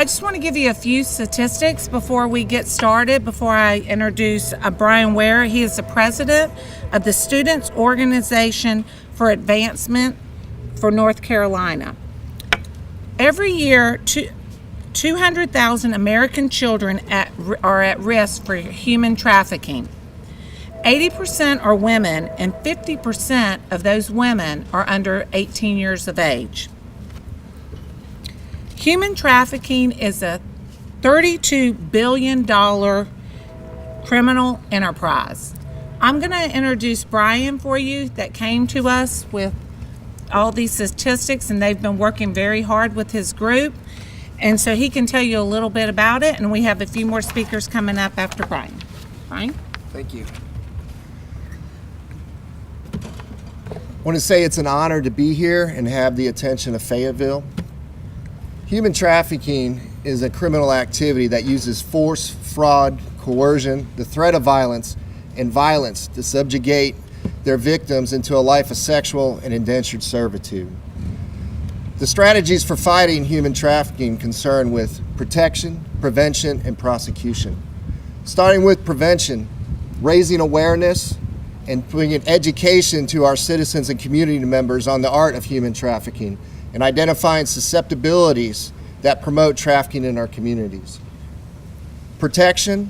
I just want to give you a few statistics before we get started, before I introduce Brian Ware. He is the president of the Students Organization for Advancement for North Carolina. Every year, 200,000 American children are at risk for human trafficking. 80% are women, and 50% of those women are under 18 years of age. Human trafficking is a $32 billion criminal enterprise. I'm going to introduce Brian for you that came to us with all these statistics, and they've been working very hard with his group. And so he can tell you a little bit about it, and we have a few more speakers coming up after Brian. Brian? Thank you. I want to say it's an honor to be here and have the attention of Fayetteville. Human trafficking is a criminal activity that uses force, fraud, coercion, the threat of violence, and violence to subjugate their victims into a life of sexual and indentured servitude. The strategies for fighting human trafficking concern with protection, prevention, and prosecution. Starting with prevention, raising awareness and bringing education to our citizens and community members on the art of human trafficking and identifying susceptibilities that promote trafficking in our communities. Protection,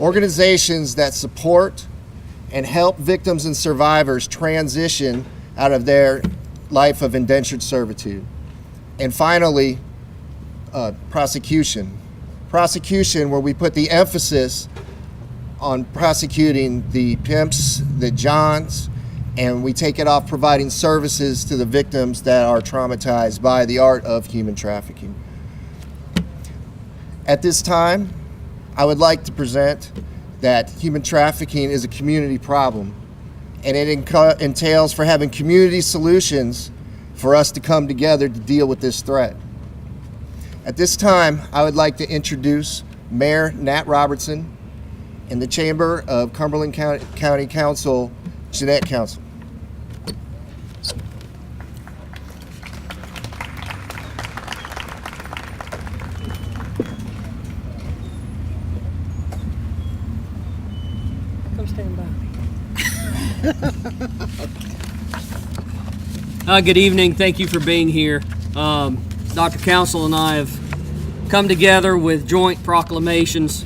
organizations that support and help victims and survivors transition out of their life of indentured servitude. And finally, prosecution. Prosecution, where we put the emphasis on prosecuting the pimps, the johns, and we take it off providing services to the victims that are traumatized by the art of human trafficking. At this time, I would like to present that human trafficking is a community problem, and it entails for having community solutions for us to come together to deal with this threat. At this time, I would like to introduce Mayor Nat Robertson and the Chamber of Cumberland County Council, Jeanette Council. Good evening. Thank you for being here. Dr. Council and I have come together with joint proclamations,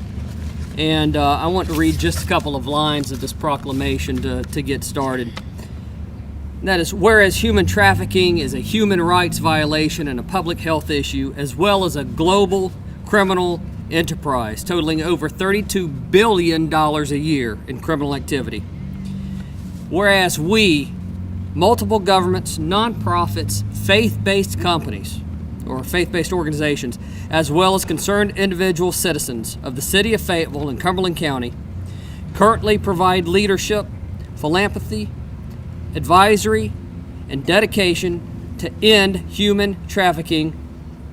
and I want to read just a couple of lines of this proclamation to get started. And that is, whereas human trafficking is a human rights violation and a public health issue, as well as a global criminal enterprise totaling over $32 billion a year in criminal activity. Whereas we, multiple governments, nonprofits, faith-based companies, or faith-based organizations, as well as concerned individual citizens of the city of Fayetteville and Cumberland County, currently provide leadership, philanthropy, advisory, and dedication to end human trafficking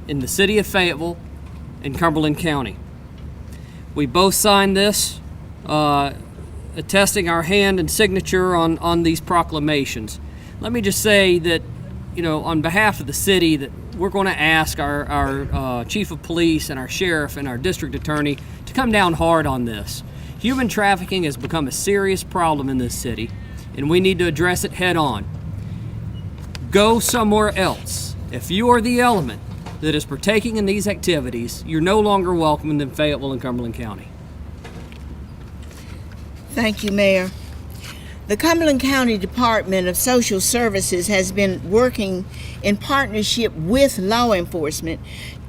in the city of Fayetteville and Cumberland County. We both signed this, attesting our hand and signature on these proclamations. Let me just say that, on behalf of the city, that we're going to ask our chief of police and our sheriff and our district attorney to come down hard on this. Human trafficking has become a serious problem in this city, and we need to address it head on. Go somewhere else. If you are the element that is partaking in these activities, you're no longer welcome in Fayetteville and Cumberland County. Thank you, Mayor. The Cumberland County Department of Social Services has been working in partnership with law enforcement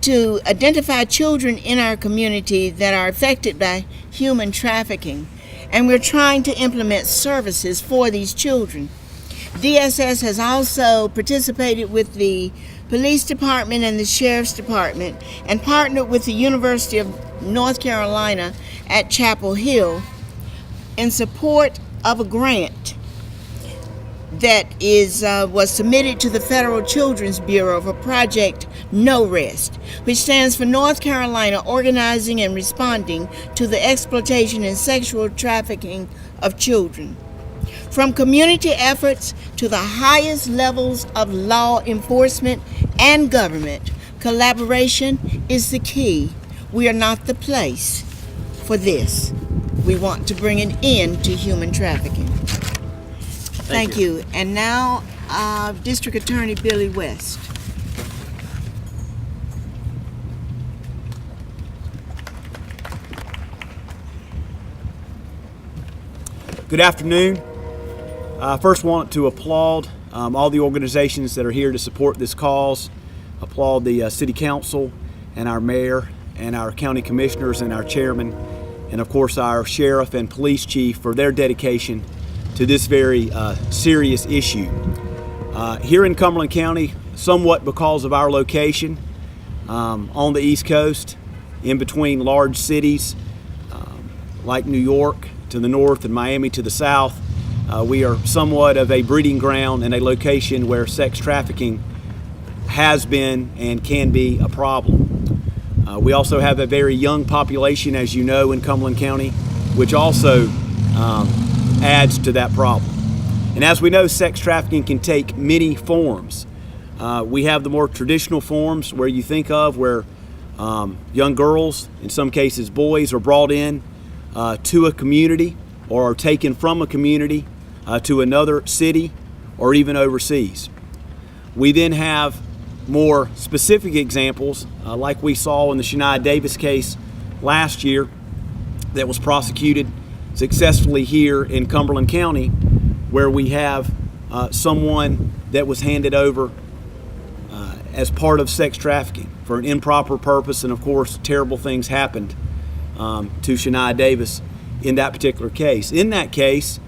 to identify children in our community that are affected by human trafficking, and we're trying to implement services for these children. DSS has also participated with the Police Department and the Sheriff's Department and partnered with the University of North Carolina at Chapel Hill in support of a grant that was submitted to the Federal Children's Bureau for Project No Rest, which stands for North Carolina Organizing and Responding to the Exploitation and Sexual Trafficking of Children. From community efforts to the highest levels of law enforcement and government, Collaboration is the key. We are not the place for this. We want to bring an end to human trafficking. Thank you. And now, District Attorney Billy West. Good afternoon. I first want to applaud all the organizations that are here to support this cause. Applaud the City Council and our Mayor and our County Commissioners and our Chairman, and of course our Sheriff and Police Chief for their dedication to this very serious issue. Here in Cumberland County, somewhat because of our location on the East Coast, in between large cities like New York to the north and Miami to the south, we are somewhat of a breeding ground and a location where sex trafficking has been and can be a problem. We also have a very young population, as you know, in Cumberland County, which also adds to that problem. And as we know, sex trafficking can take many forms. We have the more traditional forms where you think of where young girls, in some cases boys, are brought in to a community or are taken from a community to another city or even overseas. We then have more specific examples like we saw in the Shania Davis case last year that was prosecuted successfully here in Cumberland County, where we have someone that was handed over as part of sex trafficking for an improper purpose, and of course terrible things happened to Shania Davis in that particular case. In that case,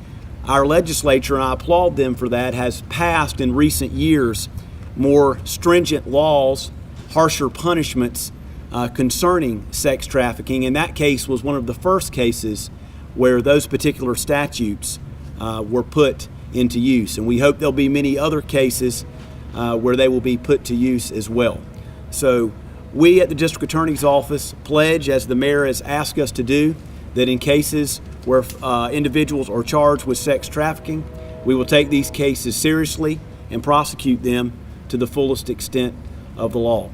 our legislature, and I applaud them for that, has passed in recent years more stringent laws, harsher punishments concerning sex trafficking. And that case was one of the first cases where those particular statutes were put into use. And we hope there'll be many other cases where they will be put to use as well. So we at the District Attorney's Office pledge, as the Mayor has asked us to do, that in cases where individuals are charged with sex trafficking, we will take these cases seriously and prosecute them to the fullest extent of the law.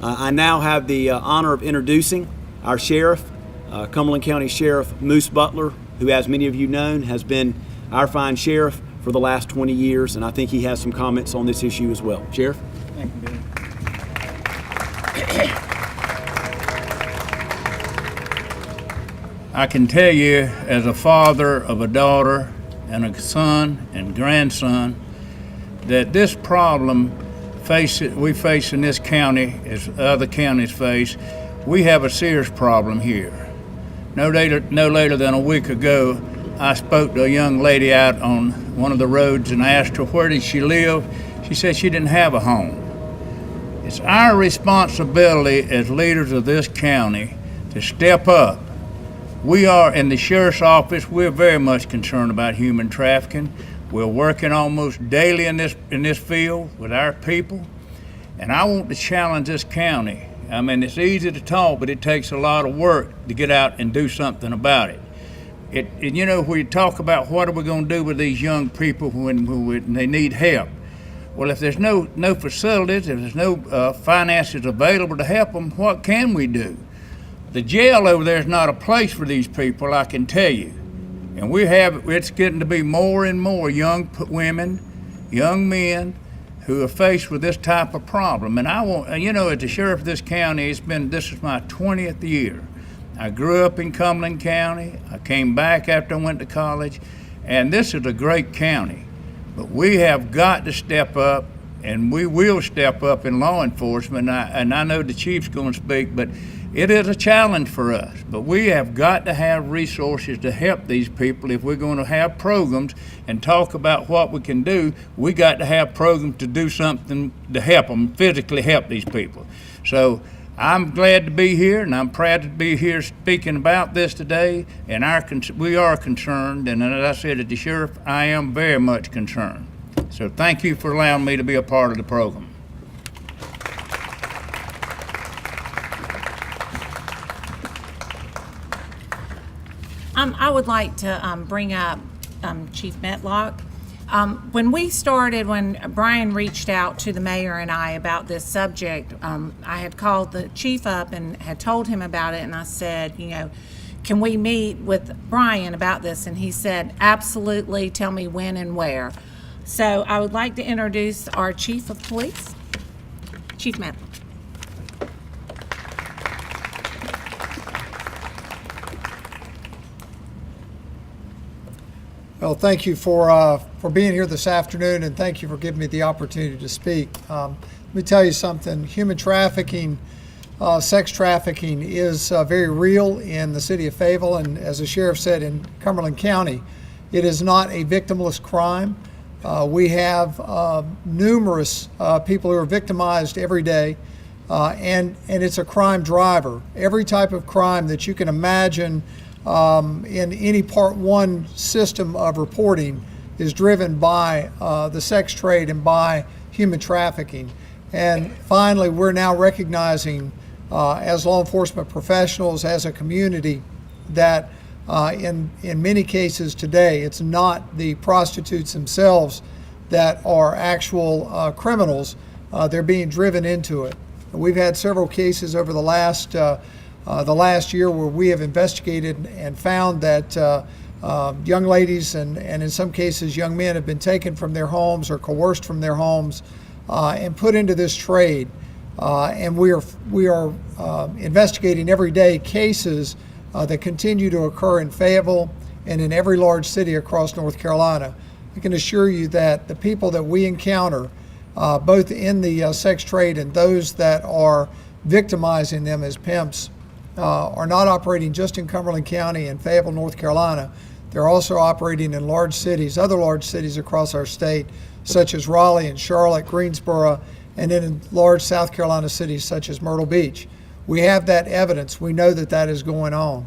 I now have the honor of introducing our Sheriff, Cumberland County Sheriff Moose Butler, who, as many of you know, has been our fine sheriff for the last 20 years, and I think he has some comments on this issue as well. Sheriff? Thank you, Billy. I can tell you, as a father of a daughter and a son and grandson, that this problem we face in this county, as other counties face, we have a serious problem here. No later than a week ago, I spoke to a young lady out on one of the roads and I asked her where did she live. She said she didn't have a home. It's our responsibility as leaders of this county to step up. We are in the Sheriff's Office, we're very much concerned about human trafficking. We're working almost daily in this field with our people, and I want to challenge this county. I mean, it's easy to talk, but it takes a lot of work to get out and do something about it. You know, we talk about what are we going to do with these young people when they need help. Well, if there's no facilities, if there's no finances available to help them, what can we do? The jail over there is not a place for these people, I can tell you. And it's getting to be more and more young women, young men who are faced with this type of problem. And I want, you know, as the sheriff of this county, this is my 20th year. I grew up in Cumberland County. I came back after I went to college, and this is a great county. But we have got to step up, and we will step up in law enforcement. And I know the chief's going to speak, but it is a challenge for us, but we have got to have resources to help these people. If we're going to have programs and talk about what we can do, we got to have programs to do something to help them, physically help these people. So I'm glad to be here, and I'm proud to be here speaking about this today, and we are concerned, and as I said to the sheriff, I am very much concerned. So thank you for allowing me to be a part of the program. I would like to bring up Chief Metlock. When Brian reached out to the mayor and I about this subject, I had called the chief up and had told him about it, and I said, can we meet with Brian about this? And he said, absolutely, tell me when and where. So I would like to introduce our chief of police, Chief Matt. Well, thank you for being here this afternoon, and thank you for giving me the opportunity to speak. Let me tell you something. Human trafficking, sex trafficking is very real in the city of Fayetteville, and as the sheriff said, in Cumberland County. It is not a victimless crime. We have numerous people who are victimized every day, and it's a crime driver. Every type of crime that you can imagine in any Part 1 system of reporting is driven by the sex trade and by human trafficking. And finally, we're now recognizing as law enforcement professionals, as a community, that in many cases today, it's not the prostitutes themselves that are actual criminals. They're being driven into it. We've had several cases over the last year where we have investigated and found that young ladies and in some cases young men have been taken from their homes or coerced from their homes and put into this trade. And we are investigating every day cases that continue to occur in Fayetteville and in every large city across North Carolina. I can assure you that the people that we encounter, both in the sex trade and those that are victimizing them as pimps, are not operating just in Cumberland County and Fayetteville, North Carolina. They're also operating in large cities, other large cities across our state, such as Raleigh and Charlotte, Greensboro, and then in large South Carolina cities such as Myrtle Beach. We have that evidence. We know that that is going on.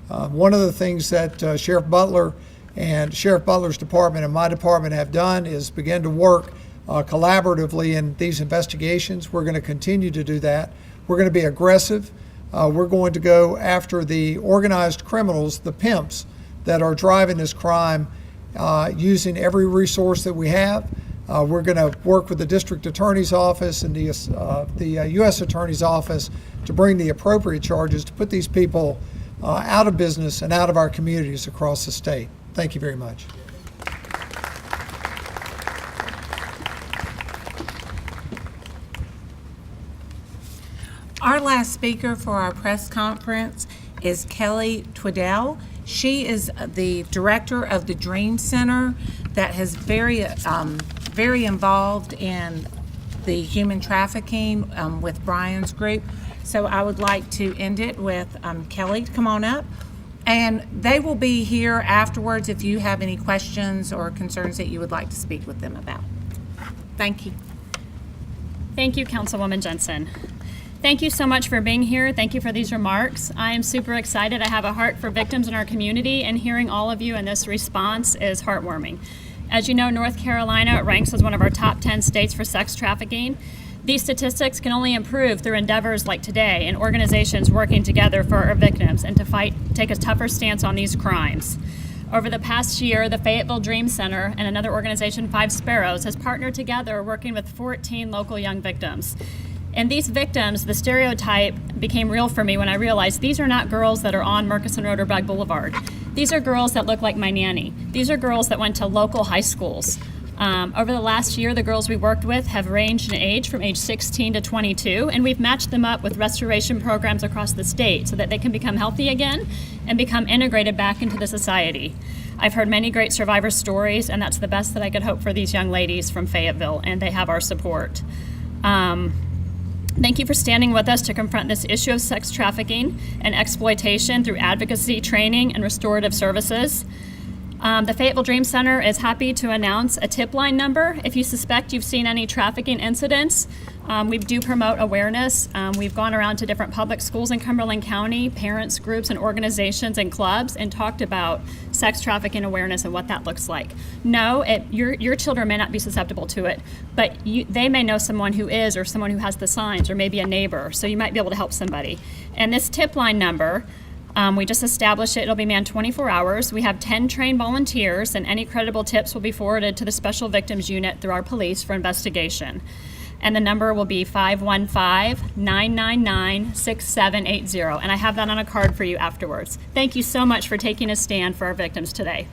One of the things that Sheriff Butler and Sheriff Butler's department and my department have done is begin to work collaboratively in these investigations. We're going to continue to do that. We're going to be aggressive. We're going to go after the organized criminals, the pimps, that are driving this crime using every resource that we have. We're going to work with the district attorney's office and the U.S. attorney's office to bring the appropriate charges to put these people out of business and out of our communities across the state. Thank you very much. Our last speaker for our press conference is Kelly Twiddell. She is the director of the Dream Center that has very involved in the human trafficking with Brian's group. So I would like to end it with Kelly to come on up. And they will be here afterwards if you have any questions or concerns that you would like to speak with them about. Thank you. Thank you, Councilwoman Jensen. Thank you so much for being here. Thank you for these remarks. I am super excited. I have a heart for victims in our community, and hearing all of you in this response is heartwarming. As you know, North Carolina ranks as one of our top 10 states for sex trafficking. These statistics can only improve through endeavors like today and organizations working together for our victims and to take a tougher stance on these crimes. Over the past year, the Fayetteville Dream Center and another organization, Five Sparrows, has partnered together working with 14 local young victims. And these victims, the stereotype became real for me when I realized these are not girls that are on Murchison Road or Bragg Boulevard. These are girls that look like my nanny. These are girls that went to local high schools. Over the last year, the girls we worked with have ranged in age from age 16 to 22, and we've matched them up with restoration programs across the state so that they can become healthy again and become integrated back into the society. I've heard many great survivor stories, and that's the best that I could hope for these young ladies from Fayetteville, and they have our support. Thank you for standing with us to confront this issue of sex trafficking and exploitation through advocacy, training, and restorative services. The Fayetteville Dream Center is happy to announce a tip line number if you suspect you've seen any trafficking incidents. We do promote awareness. We've gone around to different public schools in Cumberland County, parents, groups, and organizations and clubs, and talked about sex trafficking awareness and what that looks like. No, your children may not be susceptible to it, but they may know someone who is, or someone who has the signs, or maybe a neighbor, so you might be able to help somebody. And this tip line number We just established it. It'll be manned 24 hours. We have 10 trained volunteers, and any credible tips will be forwarded to the Special Victims Unit through our police for investigation. And the number will be 515-999-6780. And I have that on a card for you afterwards. Thank you so much for taking a stand for our victims today.